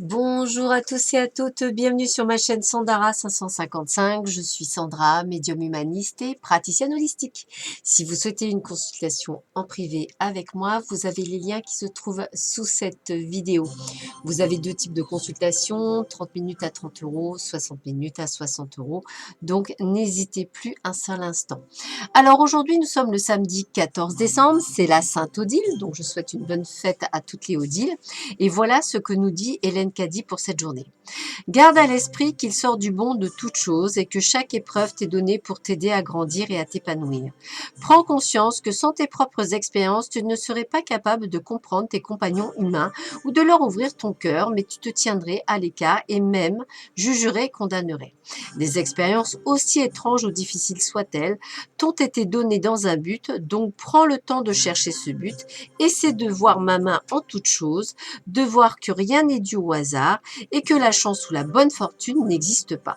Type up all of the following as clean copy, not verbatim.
Bonjour à tous et à toutes, bienvenue sur ma chaîne Sandara 555. Je suis Sandra, médium humaniste et praticienne holistique. Si vous souhaitez une consultation en privé avec moi, vous avez les liens qui se trouvent sous cette vidéo. Vous avez deux types de consultations, 30 minutes à 30 euros, 60 minutes à 60 euros. Donc n'hésitez plus un seul instant. Alors aujourd'hui, nous sommes le samedi 14 décembre, c'est la Sainte-Odile, donc je souhaite une bonne fête à toutes les Odiles. Et voilà ce que nous dit Hélène Caddy pour cette journée. Garde à l'esprit qu'il sort du bon de toute chose et que chaque épreuve t'est donnée pour t'aider à grandir et à t'épanouir. Prends conscience que sans tes propres expériences, tu ne serais pas capable de comprendre tes compagnons humains ou de leur ouvrir ton cœur, mais tu te tiendrais à l'écart et même jugerais et condamnerais. Des expériences aussi étranges ou difficiles soient-elles, t'ont été données dans un but, donc prends le temps de chercher ce but, essaie de voir ma main en toute chose, de voir que rien n'est dû au hasard et que la chance ou la bonne fortune n'existe pas.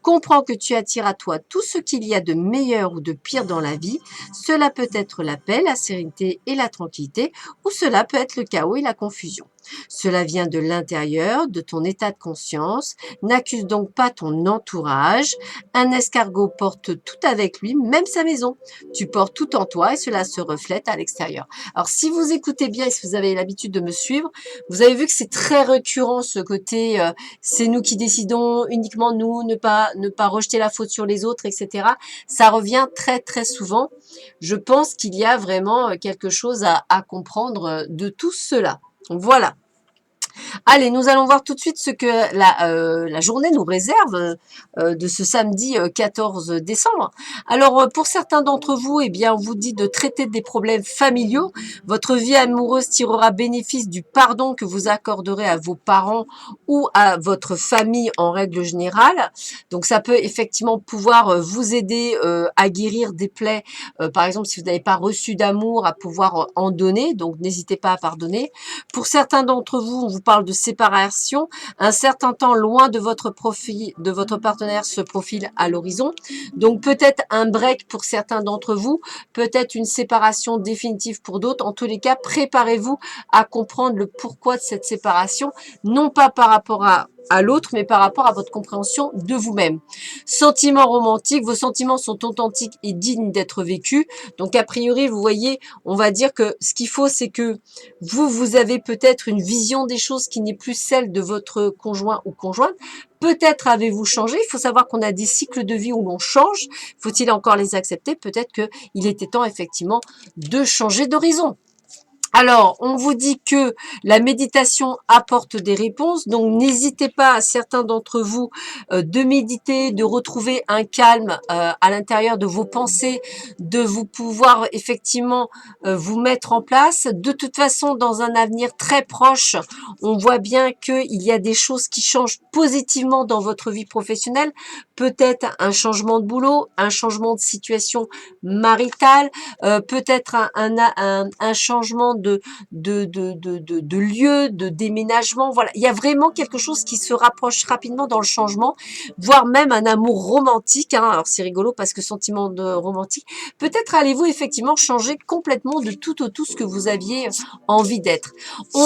Comprends que tu attires à toi tout ce qu'il y a de meilleur ou de pire dans la vie. Cela peut être la paix, la sérénité et la tranquillité, ou cela peut être le chaos et la confusion. Cela vient de l'intérieur, de ton état de conscience. N'accuse donc pas ton entourage. Un escargot porte tout avec lui, même sa maison. Tu portes tout en toi et cela se reflète à l'extérieur. Alors, si vous écoutez bien et si vous avez l'habitude de me suivre, vous avez vu que c'est très récurrent ce côté c'est nous qui décidons, uniquement nous, ne pas rejeter la faute sur les autres, etc. Ça revient très très souvent. Je pense qu'il y a vraiment quelque chose à comprendre de tout cela. Voilà. Allez, nous allons voir tout de suite ce que la journée nous réserve de ce samedi 14 décembre. Alors, pour certains d'entre vous, eh bien, on vous dit de traiter des problèmes familiaux. Votre vie amoureuse tirera bénéfice du pardon que vous accorderez à vos parents ou à votre famille en règle générale. Donc, ça peut effectivement pouvoir vous aider à guérir des plaies. Par exemple, si vous n'avez pas reçu d'amour, à pouvoir en donner. Donc, n'hésitez pas à pardonner. Pour certains d'entre vous, on vous parle de séparation. Un certain temps loin de votre partenaire se profile à l'horizon. Donc peut-être un break pour certains d'entre vous, peut-être une séparation définitive pour d'autres. En tous les cas, préparez-vous à comprendre le pourquoi de cette séparation, non pas par rapport à l'autre, mais par rapport à votre compréhension de vous-même. Sentiments romantiques, vos sentiments sont authentiques et dignes d'être vécus. Donc a priori, vous voyez, on va dire que ce qu'il faut, c'est que vous avez peut-être une vision des choses qui n'est plus celle de votre conjoint ou conjointe. Peut-être avez-vous changé. Il faut savoir qu'on a des cycles de vie où l'on change. Faut-il encore les accepter? Peut-être qu'il était temps effectivement de changer d'horizon. Alors, on vous dit que la méditation apporte des réponses, donc n'hésitez pas à certains d'entre vous de méditer, de retrouver un calme à l'intérieur de vos pensées, de vous pouvoir effectivement vous mettre en place. De toute façon, dans un avenir très proche, on voit bien qu'il y a des choses qui changent positivement dans votre vie professionnelle, peut-être un changement de boulot, un changement de situation maritale, peut-être un changement de lieu, de déménagement. Voilà, il y a vraiment quelque chose qui se rapproche rapidement dans le changement, voire même un amour romantique. Hein. Alors c'est rigolo parce que sentiment de romantique. Peut-être allez-vous effectivement changer complètement de tout au tout ce que vous aviez envie d'être.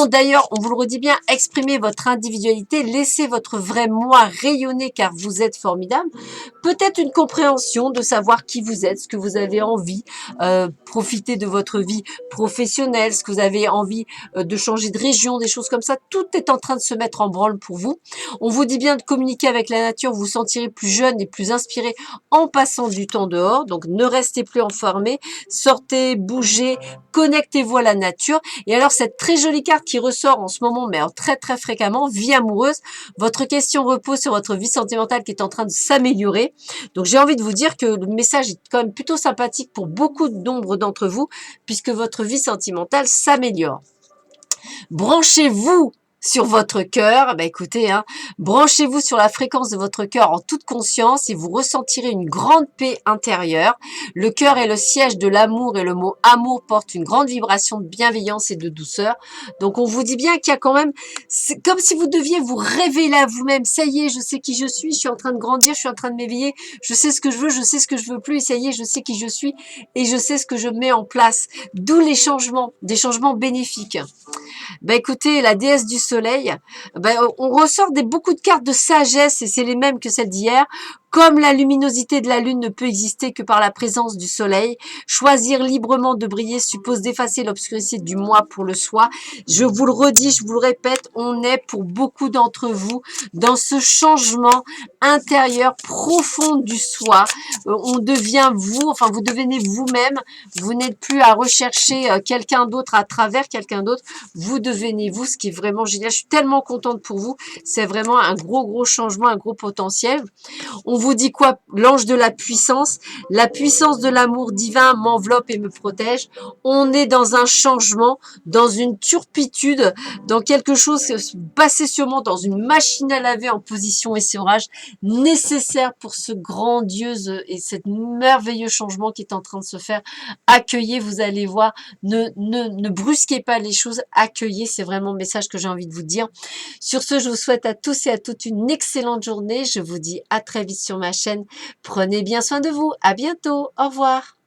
D'ailleurs, on vous le redit bien, exprimez votre individualité, laissez votre vrai moi rayonner car vous êtes formidable. Peut-être une compréhension de savoir qui vous êtes, ce que vous avez envie, profiter de votre vie professionnelle, ce que vous avez envie de changer de région, des choses comme ça. Tout est en train de se mettre en branle pour vous. On vous dit bien de communiquer avec la nature, vous vous sentirez plus jeune et plus inspiré en passant du temps dehors. Donc ne restez plus enfermé, sortez, bougez, connectez-vous à la nature. Et alors cette très jolie carte qui ressort en ce moment, mais très très fréquemment, vie amoureuse, votre question repose sur votre vie sentimentale qui est en train de s'améliorer. Donc j'ai envie de vous dire que le message est quand même plutôt sympathique pour beaucoup de nombre d'entre vous, puisque votre vie sentimentale s'améliore. Branchez-vous sur votre cœur, écoutez, hein, branchez-vous sur la fréquence de votre cœur en toute conscience et vous ressentirez une grande paix intérieure. Le cœur est le siège de l'amour et le mot amour porte une grande vibration de bienveillance et de douceur. Donc on vous dit bien qu'il y a quand même, c'est comme si vous deviez vous révéler à vous-même. Ça y est, je sais qui je suis en train de grandir, je suis en train de m'éveiller, je sais ce que je veux, je sais ce que je veux plus, et ça y est, je sais qui je suis et je sais ce que je mets en place. D'où les changements, des changements bénéfiques. Ben écoutez, la déesse du soleil, ben, on ressort beaucoup de cartes de sagesse et c'est les mêmes que celles d'hier. Comme la luminosité de la lune ne peut exister que par la présence du soleil, choisir librement de briller suppose d'effacer l'obscurité du moi pour le soi. Je vous le redis, je vous le répète, on est pour beaucoup d'entre vous dans ce changement intérieur profond du soi. On devient vous, enfin vous devenez vous-même. Vous n'êtes plus à rechercher quelqu'un d'autre à travers quelqu'un d'autre. Vous devenez vous, ce qui est vraiment génial. Je suis tellement contente pour vous. C'est vraiment un gros changement, un gros potentiel. On vous dit quoi? L'ange de la puissance de l'amour divin m'enveloppe et me protège. On est dans un changement, dans une turpitude, dans quelque chose passé sûrement dans une machine à laver en position essorage, nécessaire pour ce grandiose et cet merveilleux changement qui est en train de se faire. Accueillez, vous allez voir, ne brusquez pas les choses, accueillez, c'est vraiment le message que j'ai envie de vous dire. Sur ce, je vous souhaite à tous et à toutes une excellente journée. Je vous dis à très vite sur ma chaîne. Prenez bien soin de vous. À bientôt. Au revoir.